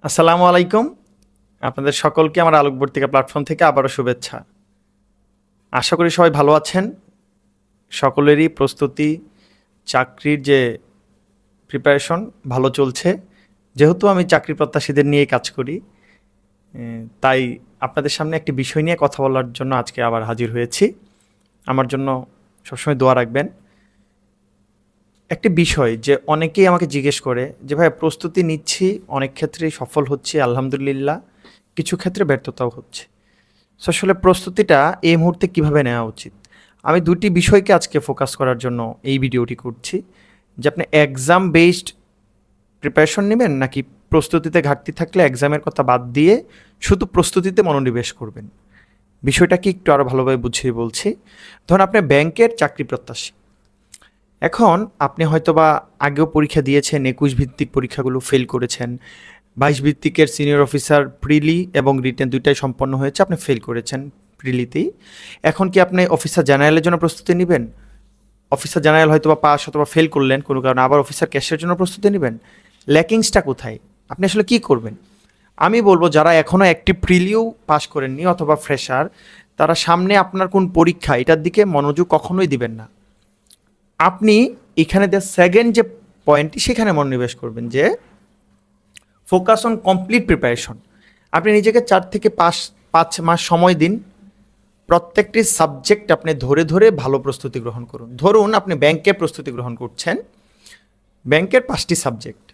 আসসালামু আলাইকুম। আপনাদের সকলকে আমার আলোকবর্তিকা প্ল্যাটফর্ম থেকে আবারও শুভেচ্ছা। আশা করি সবাই ভালো আছেন। সকলেরই প্রস্তুতি, চাকরির যে প্রিপারেশন ভালো চলছে। যেহেতু আমি চাকরি প্রত্যাশীদের নিয়েই কাজ করি, তাই আপনাদের সামনে একটি বিষয় নিয়ে কথা বলার জন্য আজকে আবার হাজির হয়েছি। আমার জন্য সবসময় দোয়া রাখবেন। একটি বিষয় যে অনেকেই আমাকে জিজ্ঞেস করে যে ভাই প্রস্তুতি নিচ্ছি, অনেক ক্ষেত্রেই সফল হচ্ছি আলহামদুলিল্লাহ, কিছু ক্ষেত্রে ব্যর্থতাও হচ্ছে। সো আসলে প্রস্তুতিটা এই মুহূর্তে কিভাবে নেওয়া উচিত? আমি দুটি বিষয়কে আজকে ফোকাস করার জন্য এই ভিডিওটি করছি, যে আপনি এক্সাম বেসড প্রিপারেশন নেবেন নাকি প্রস্তুতিতে ঘাটতি থাকলে এক্সামের কথা বাদ দিয়ে শুধু প্রস্তুতিতে মনোনিবেশ করবেন। বিষয়টাকে একটু আরও ভালোভাবে বুঝিয়ে বলছি। ধরুন আপনি ব্যাংকের চাকরি প্রত্যাশী। এখন আপনি হয়তোবা আগেও পরীক্ষা দিয়েছেন, ২১ ভিত্তিক পরীক্ষাগুলো ফেল করেছেন, ২২ ভিত্তিকের সিনিয়র অফিসার প্রিলি এবং রিটেন দুইটাই সম্পন্ন হয়েছে, আপনি ফেল করেছেন প্রিলিতেই। এখন কি আপনি অফিসার জেনারেলের জন্য প্রস্তুতি নেবেন? অফিসার জেনারেল হয়তো বা পাস অথবা ফেল করলেন কোনো কারণে, আবার অফিসার ক্যাশের জন্য প্রস্তুতি নেবেন। ল্যাকিংসটা কোথায়? আপনি আসলে কি করবেন? আমি বলবো যারা এখনও একটি প্রিলিও পাস করেননি অথবা ফ্রেশার, তারা সামনে আপনার কোন পরীক্ষা এটার দিকে মনোযোগ কখনোই দিবেন না। আপনি এখানে সেকেন্ড যে পয়েন্টটি সেখানে মনোনিবেশ করবেন, যে ফোকাস অন কমপ্লিট প্রিপারেশন। আপনি নিজেকে ৪ থেকে ৫ মাস সময় দিন। প্রত্যেকটি সাবজেক্ট আপনি ধরে ধরে ভালো প্রস্তুতি গ্রহণ করুন। ধরুন আপনি ব্যাংকের প্রস্তুতি গ্রহণ করছেন, ব্যাংকের ৫টি সাবজেক্ট: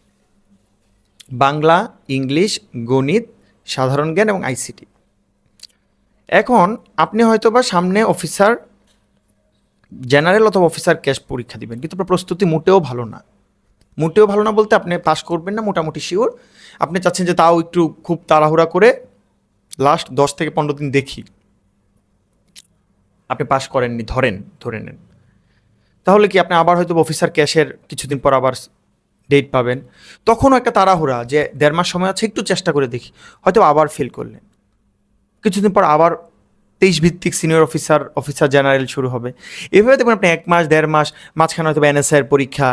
বাংলা, ইংলিশ, গণিত, সাধারণ জ্ঞান এবং আইসিটি। এখন আপনি হয়তোবা সামনে অফিসার জেনারেল অথবা অফিসার ক্যাশ পরীক্ষা দিবেন, কিন্তু আপনার প্রস্তুতি মোটেও ভালো না। মোটেও ভালো না বলতে আপনি পাস করবেন না মোটামুটি শিওর। আপনি চাচ্ছেন যে তাও একটু খুব তাড়াহুড়া করে লাস্ট ১০ থেকে ১৫ দিন দেখি, আপনি পাস করেননি ধরে নেন। তাহলে কি আপনি আবার হয়তো অফিসার ক্যাশের কিছুদিন পর আবার ডেট পাবেন, তখনও একটা তাড়াহুড়া যে ১.৫ মাস সময় আছে একটু চেষ্টা করে দেখি, হয়তো আবার ফেল করলেন। কিছুদিন পর আবার ২৩ ভিত্তিক সিনিয়র অফিসার জেনারেল শুরু হবে। এভাবে দেখবেন আপনি ১ মাস ১.৫ মাস মাঝখানে হয়তো এনএসআইয়ের পরীক্ষা,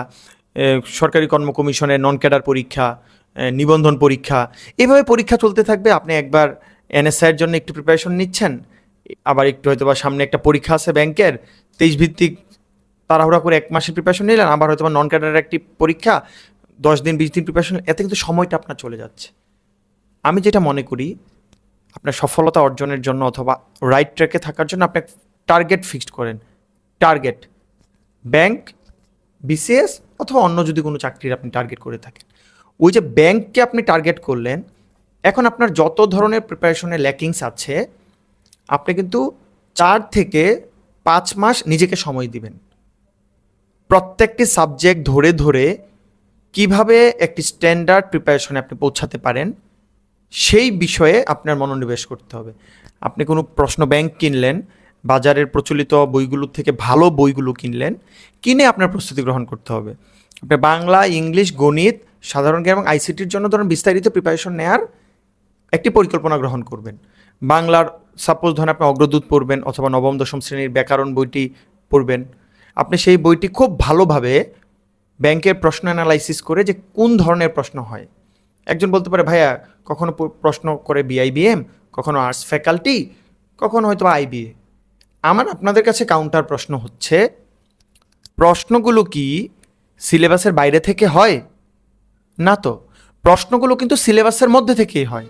সরকারি কর্ম কমিশনের নন ক্যাডার পরীক্ষা, নিবন্ধন পরীক্ষা, এভাবে পরীক্ষা চলতে থাকবে। আপনি একবার এনএসআইয়ের জন্য একটু প্রিপারেশন নিচ্ছেন, আবার একটু হয়তো বা সামনে একটা পরীক্ষা আছে ব্যাংকের ২৩ ভিত্তিক, তাড়াহুড়া করে ১ মাসের প্রিপারেশন নিলেন, আবার হয়তো বা নন ক্যাডারের একটি পরীক্ষা ১০ দিন ২০ দিন প্রিপারেশন, এতে কিন্তু সময়টা আপনার চলে যাচ্ছে। আমি যেটা মনে করি, আপনার সফলতা অর্জনের জন্য অথবা রাইট ট্র্যাকে থাকার জন্য আপনি টার্গেট ফিক্সড করেন। টার্গেট ব্যাংক, বিসিএস অথবা অন্য যদি কোনো চাকরির আপনি টার্গেট করে থাকেন, ওই যে ব্যাংককে আপনি টার্গেট করলেন, এখন আপনার যত ধরনের প্রিপারেশনের ল্যাকিংস আছে, আপনি কিন্তু ৪ থেকে ৫ মাস নিজেকে সময় দিবেন। প্রত্যেকটি সাবজেক্ট ধরে ধরে কিভাবে একটি স্ট্যান্ডার্ড প্রিপারেশনে আপনি পৌঁছাতে পারেন সেই বিষয়ে আপনার মনোনিবেশ করতে হবে। আপনি কোনো প্রশ্ন ব্যাংক কিনলেন, বাজারের প্রচলিত বইগুলোর থেকে ভালো বইগুলো কিনলেন, কিনে আপনার প্রস্তুতি গ্রহণ করতে হবে। আপনি বাংলা, ইংলিশ, গণিত, সাধারণ জ্ঞান এবং আইসিটির জন্য ধরুন বিস্তারিত প্রিপারেশন নেওয়ার একটি পরিকল্পনা গ্রহণ করবেন। বাংলার সাপোজ ধরেন আপনি অগ্রদূত পড়বেন অথবা নবম দশম শ্রেণীর ব্যাকরণ বইটি পড়বেন। আপনি সেই বইটি খুব ভালোভাবে ব্যাংকের প্রশ্ন অ্যানালাইসিস করে যে কোন ধরনের প্রশ্ন হয়। একজন বলতে পারে ভাইয়া কখনো প্রশ্ন করে বিআইবিএম, কখনো আর্টস ফ্যাকাল্টি, কখনো হয়তো আইবিএ। আমার আপনাদের কাছে কাউন্টার প্রশ্ন হচ্ছে, প্রশ্নগুলো কি সিলেবাসের বাইরে থেকে হয়? না তো, প্রশ্নগুলো কিন্তু সিলেবাসের মধ্যে থেকেই হয়।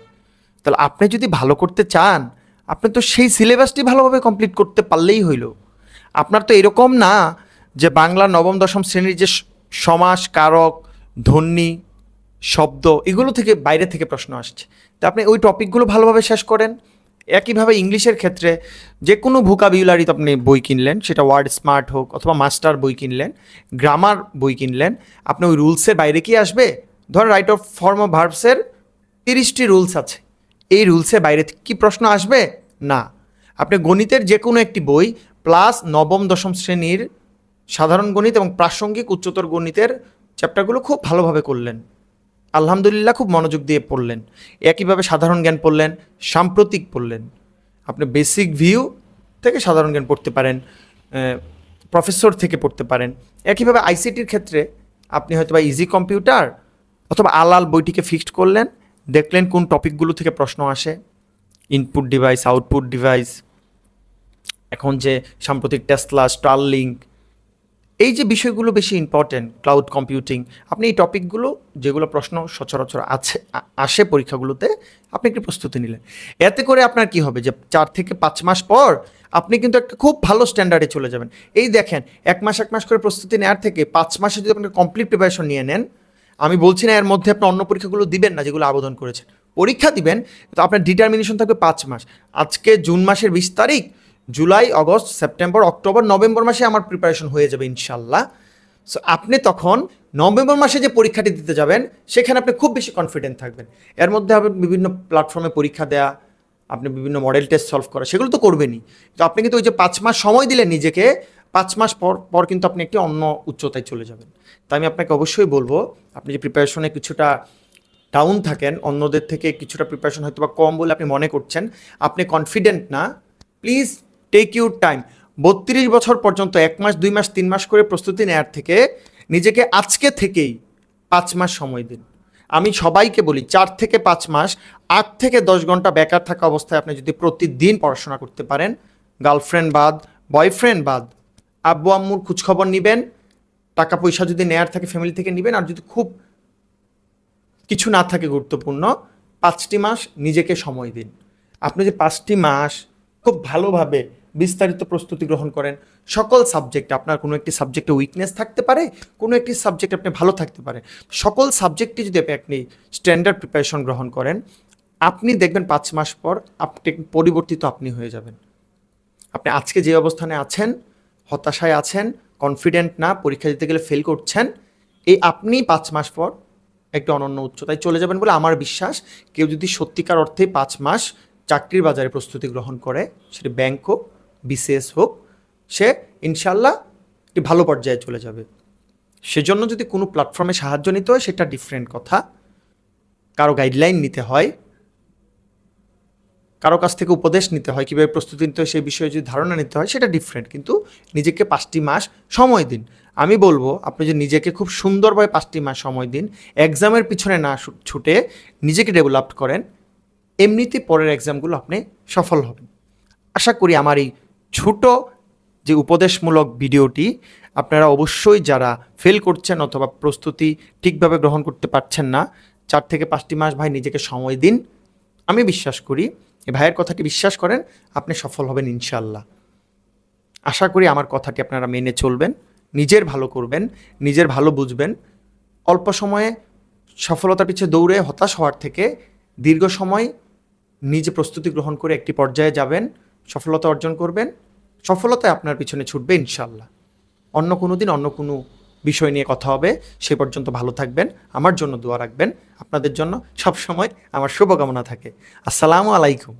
তাহলে আপনি যদি ভালো করতে চান, আপনি তো সেই সিলেবাসটি ভালোভাবে কমপ্লিট করতে পারলেই হইল। আপনার তো এরকম না যে বাংলা নবম দশম শ্রেণীর যে সমাস, কারক, ধ্বনি, শব্দ, এগুলো থেকে বাইরে থেকে প্রশ্ন আসছে, তা আপনি ওই টপিকগুলো ভালোভাবে শেষ করেন। একইভাবে ইংলিশের ক্ষেত্রে যে কোনো ভোকাবিউলারিতে আপনি বই কিনলেন, সেটা ওয়ার্ড স্মার্ট হোক অথবা মাস্টার বই কিনলেন, গ্রামার বই কিনলেন, আপনি ওই রুলসের বাইরে কি আসবে? ধর রাইট অফ ফর্ম অফ ভার্বসের ৩০টি রুলস আছে, এই রুলসের বাইরে কি প্রশ্ন আসবে? না। আপনি গণিতের যে কোনো একটি বই প্লাস নবম দশম শ্রেণীর সাধারণ গণিত এবং প্রাসঙ্গিক উচ্চতর গণিতের চ্যাপ্টারগুলো খুব ভালোভাবে করলেন, আলহামদুলিল্লাহ খুব মনোযোগ দিয়ে পড়লেন। একইভাবে সাধারণ জ্ঞান পড়লেন, সাম্প্রতিক পড়লেন। আপনি বেসিক ভিউ থেকে সাধারণ জ্ঞান পড়তে পারেন, প্রফেসর থেকে পড়তে পারেন। একইভাবে আইসিটির ক্ষেত্রে আপনি হয়তো বা ইজি কম্পিউটার অথবা আলাল বইটিকে ফিক্সড করলেন, দেখলেন কোন টপিকগুলো থেকে প্রশ্ন আসে, ইনপুট ডিভাইস, আউটপুট ডিভাইস, এখন যে সাম্প্রতিক টেসলা, স্টারলিংক, এই যে বিষয়গুলো বেশি ইম্পর্টেন্ট, ক্লাউড কম্পিউটিং, আপনি এই টপিকগুলো যেগুলো প্রশ্ন সচরাচর আসে পরীক্ষাগুলোতে, আপনি একটু প্রস্তুতি নিলেন। এতে করে আপনার কি হবে যে 4 থেকে 5 মাস পর আপনি কিন্তু একটা খুব ভালো স্ট্যান্ডার্ডে চলে যাবেন। এই দেখেন 1 মাস 1 মাস করে প্রস্তুতি নেওয়ার থেকে 5 মাসে যদি আপনি কমপ্লিট প্রিপারেশন নিয়ে নেন, আমি বলছি না এর মধ্যে আপনি অন্য পরীক্ষাগুলো দিবেন না যেগুলো আবেদন করেছেন, পরীক্ষা দিবেন, তো আপনার ডিটারমিনেশন থাকবে 5 মাস। আজকে জুন মাসের 20 তারিখ, July, August, September, October, November মাসে আমার প্রিপারেশন হয়ে যাবে ইনশাল্লাহ। সো আপনি তখন নভেম্বর মাসে যে পরীক্ষাটি দিতে যাবেন সেখানে আপনি খুব বেশি কনফিডেন্ট থাকবেন। এর মধ্যে আপনি বিভিন্ন প্ল্যাটফর্মে পরীক্ষা দেয়া, আপনি বিভিন্ন মডেল টেস্ট সলভ করা, সেগুলো তো করবেনই, তো আপনি কিন্তু ওই যে 5 মাস সময় দিলেন নিজেকে, 5 মাস পর পর কিন্তু আপনি একটি অন্য উচ্চতায় চলে যাবেন। তাই আমি আপনাকে অবশ্যই বলবো, আপনি যে প্রিপারেশনে কিছুটা ডাউন থাকেন, অন্যদের থেকে কিছুটা প্রিপারেশন হয়তো বা কম বলে আপনি মনে করছেন, আপনি কনফিডেন্ট না, প্লিজ টেক ইউর টাইম। 32 বছর পর্যন্ত 1 মাস 2 মাস 3 মাস করে প্রস্তুতি নেওয়ার থেকে নিজেকে আজকে থেকেই 5 মাস সময় দিন। আমি সবাইকে বলি 4 থেকে 5 মাস 8 থেকে 10 ঘন্টা বেকার থাকা অবস্থায় আপনি যদি প্রতিদিন পড়াশোনা করতে পারেন, গার্লফ্রেন্ড বাদ, বয়ফ্রেন্ড বাদ, আব্বু আম্মুর খোঁজখবর নেবেন, টাকা পয়সা যদি নেয়ার থাকে ফ্যামিলি থেকে নেবেন, আর যদি খুব কিছু না থাকে গুরুত্বপূর্ণ, 5টি মাস নিজেকে সময় দিন। আপনি যে 5টি মাস খুব ভালোভাবে বিস্তারিত প্রস্তুতি গ্রহণ করেন, সকল সাবজেক্টে, আপনার কোনো একটি সাবজেক্টে উইকনেস থাকতে পারে, কোনো একটি সাবজেক্টে আপনি ভালো থাকতে পারে, সকল সাবজেক্টে যদি আপনি স্ট্যান্ডার্ড প্রিপারেশন গ্রহণ করেন, আপনি দেখবেন 5 মাস পর আপনি পরিবর্তিত আপনি হয়ে যাবেন। আপনি আজকে যে অবস্থানে আছেন, হতাশায় আছেন, কনফিডেন্ট না, পরীক্ষা দিতে গেলে ফেল করছেন, এই আপনি 5 মাস পর একটু অনন্য উচ্চতায় চলে যাবেন বলে আমার বিশ্বাস। কেউ যদি সত্যিকার অর্থে 5 মাস চাকরির বাজারে প্রস্তুতি গ্রহণ করে, সেটা ব্যাংক হোক, বিসিএস হোক, সে ইনশাল্লাহ একটি ভালো পর্যায়ে চলে যাবে। সেজন্য যদি কোনো প্ল্যাটফর্মে সাহায্য নিতে হয় সেটা ডিফারেন্ট কথা, কারো গাইডলাইন নিতে হয়, কারো কাছ থেকে উপদেশ নিতে হয়, কীভাবে প্রস্তুতি নিতে হয় সেই বিষয়ে যদি ধারণা নিতে হয় সেটা ডিফারেন্ট, কিন্তু নিজেকে 5টি মাস সময় দিন। আমি বলবো আপনি যে নিজেকে খুব সুন্দরভাবে 5টি মাস সময় দিন, এক্সামের পিছনে না ছুটে নিজেকে ডেভেলপ করেন, এমনিতে পরের এক্সামগুলো আপনি সফল হবেন। আশা করি আমার এই ছোট যে উপদেশমূলক ভিডিওটি আপনারা অবশ্যই, যারা ফেল করছেন অথবা প্রস্তুতি ঠিকভাবে গ্রহণ করতে পারছেন না, 4 থেকে 5টি মাস ভাই নিজেকে সময় দিন। আমি বিশ্বাস করি, এই ভাইয়ের কথাটি বিশ্বাস করেন, আপনি সফল হবেন ইনশাল্লাহ। আশা করি আমার কথাটি আপনারা মেনে চলবেন, নিজের ভালো করবেন, নিজের ভালো বুঝবেন। অল্প সময়ে সফলতার পিছনে দৌড়ে হতাশ হওয়ার থেকে দীর্ঘ সময় নিজে প্রস্তুতি গ্রহণ করে একটি পর্যায়ে যাবেন, সফলতা অর্জন করবেন, সফলতায় আপনার পিছনে ছুটবে ইনশাল্লাহ। অন্য কোনো দিন অন্য কোনো বিষয় নিয়ে কথা হবে, সে পর্যন্ত ভালো থাকবেন, আমার জন্য দোয়া রাখবেন, আপনাদের জন্য সবসময় আমার শুভকামনা থাকে। আসসালামু আলাইকুম।